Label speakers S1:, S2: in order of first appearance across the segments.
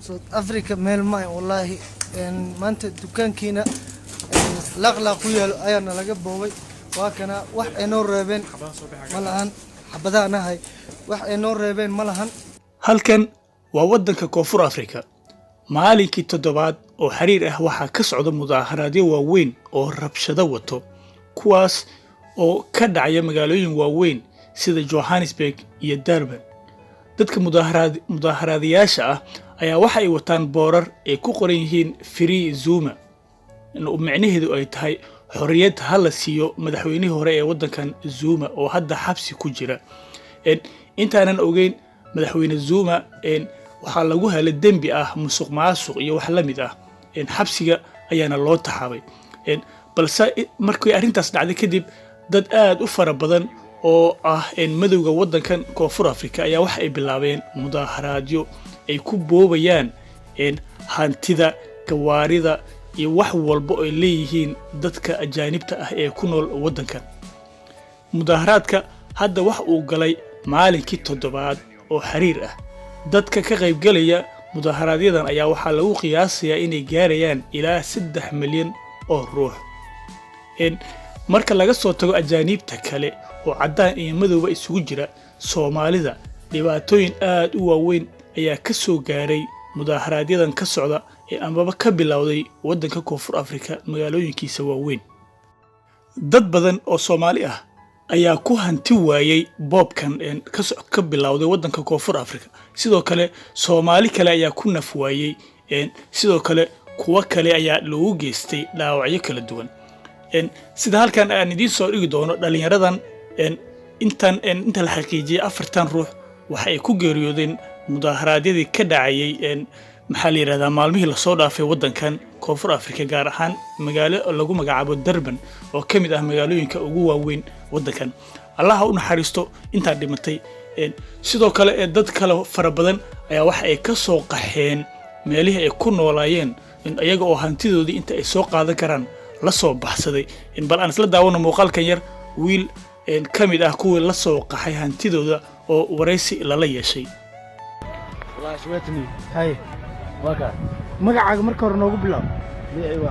S1: South Africa meel ma wallahi maanta dukaankiina laqla ku yaalo ayana laga boobay waa kana wax ay noo reebeen malahan xabadaanahay wax ay noo reebeen malahan
S2: halkan waa wadanka Koonfur Afrika maalinkii toddobaad oo xiriir ah waxa ka socda mudaharaadyo waaweyn oo rabshado wato kuwaas oo ka dhacaya magaalooyin waaweyn sida Johannesburg iyo Durban dadka mudaharaadayaasha ah ayaa waxa ay wataan boorar ay ku qoran yihiin Free Zuma oo macnaheedu ay tahay xorriyad hala siiyo madaxweynihii hore ee wadankan Zuma oo hadda xabsi ku jira intaanan ogeyn madaxweyne Zuma waxa lagu helay dambi ah musuqmaasuq iyo wax la mid ah xabsiga ayaana loo taxabay balse markii arintaas dhacday kadib dad aad u fara badan oo madowga wadankan Koonfur Afrika ayaa wax ay bilaabeen mudaharaadyo ay ku boobayaan hantida gawaarida iyo wax walba ay leeyihiin dadka ajaanibta ah ee ku nool wadankan mudaharaadka hadda wax uu galay maalinkii toddobaad oo xiriir ah dadka ka qayb galaya mudaharaadyadaan ayaa waxa lagu qiyaasayaa inay gaarayaan ilaa 3 milyan oo ruux marka laga soo tago ajaanibta kale oo cadaan iyo madowba isugu jira Soomaalida dhibaatooyin aad u waaweyn ayaa ka soo gaaray mudaharaadyadaan ka socda ee amaba ka bilowday wadanka Koonfur Afrika magaalooyinkiisa waaweyn dad badan oo Soomaali ah ayaa ku hanti waayay boobkan ka bilowday wadanka Koonfur Afrika sidoo kale Soomaali kale ayaa ku naf waayay sidoo kale kuwa kale ayaa loogu geystay dhaawacyo kala duwan sida halkan aan idin soo dhigi doono dhalinyaradan inta la xaqiijiyay 4 ruux waxa ay ku geeriyoodeen mudaharaadyadii ka dhacayay maxaa la yiraahdaa maalmihii la soo dhaafay wadankan Koonfur Afrika gaar ahaan magaalo lagu magacaabo Durban oo kamid ah magaalooyinka ugu waaweyn wadankan Allah u naxariisto inta dhimatay sidoo kale dad kale fara badan ayaa wax ay ka soo qaxeen meelihii ay ku noolaayeen iyaga oo hantidoodii inta ay soo qaadan karaan la soo baxsaday bal aan isla daawano muuqaalkan yar wiil kamid ah kuwa la soo qaxay hantidooda oo wareysi lala yeeshay
S3: wallahi shweetni hay waka
S1: magacaaga marka hore noogu bilaab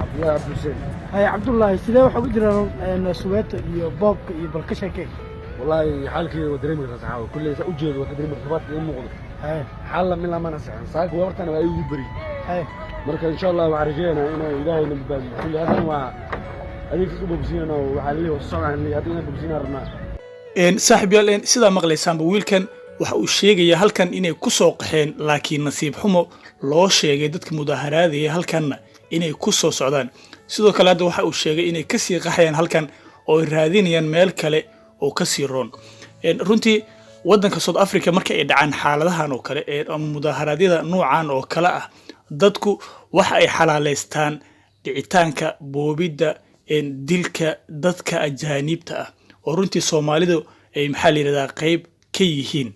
S3: Abdullah Abdulseen
S1: hay Abdullah sidee waxa ku jira Soweto iyo boobka iyo balka sheekay
S3: wallahi xalkii wadareemay rasaxaa kullee u jeedo wadareemay tabaadka in muuqdo hay xal min la mana saxan saaq wartana waa igu bari hay marka insha Allah waxa rajeynaa inuu Ilaahay nabad kulli hadan waa adeeg ku bogsiina waxa leeyahay socon hadina bogsiina rabnaa
S2: saaxiib yaal sida maqlaysaan wiilkan waxa uu sheegaya halkan inay ku soo qaxeen laakiin nasiib xumo loo sheegay dadka mudaharaadaya halkan inay ku soo socdaan sidoo kale hadda waxa uu sheegay inay ka sii qaxayaan halkan oo raadinayaan meel kale oo ka sii roon runtii wadanka South Africa marka ay dhacaan xaaladahan oo kale mudaharaadyada noocan oo kale ah dadku waxa ay xalaaleystaan dhicitaanka boobida dilka dadka ajaanibta ah oo runtii Soomaalidu ay maxaa la yiraahdaa qayb ka yihiin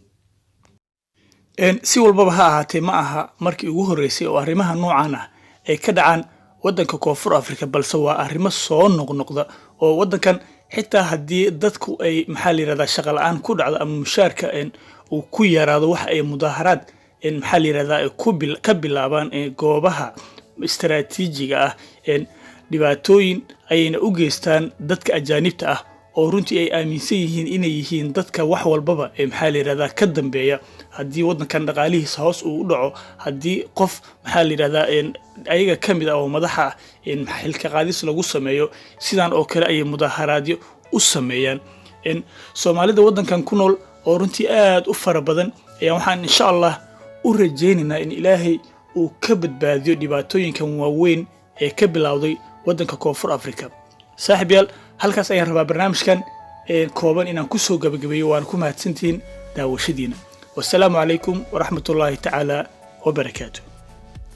S2: si walbaba ha ahaatee ma aha markii ugu horeysay oo arrimaha noocan ah ay ka dhacaan wadanka Koonfur Afrika balse waa arrimo soo noqnoqda oo wadankan xitaa haddii dadku ay maxaa la yiraahdaa shaqo la'aan ku dhacdo ama mushaarka uu ku yaraado wax ay mudaharaad maxaa la yiraahdaa ka bilaabaan goobaha istiraatiijiga ah dhibaatooyin ayayna u geystaan dadka ajaanibta ah oo runtii ay aaminsan yihiin inay yihiin dadka wax walbaba maxaa la yiraahdaa ka dambeeya haddii wadankan dhaqaalihiisa hoos uu u dhaco haddii qof maxaa la yiraahdaa ayaga kamid ah oo madaxa xilka qaadis lagu sameeyo sidaan oo kale ay mudaharaadyo u sameeyaan Soomaalida wadankan ku nool oo runtii aad u fara badan ayaa waxaan insha Allah u rajeynaynaa in Ilaahay uu ka badbaadiyo dhibaatooyinkan waaweyn ee ka bilowday wadanka Koonfur Afrika saaxiib yaal halkaas ayaan rabaa barnaamijkan kooban inaan ku soo gabagabeeyo waan ku mahadsantiin daawashadiina wassalaamu calaykum waraxmatullaahi tacaala wabarakaatuh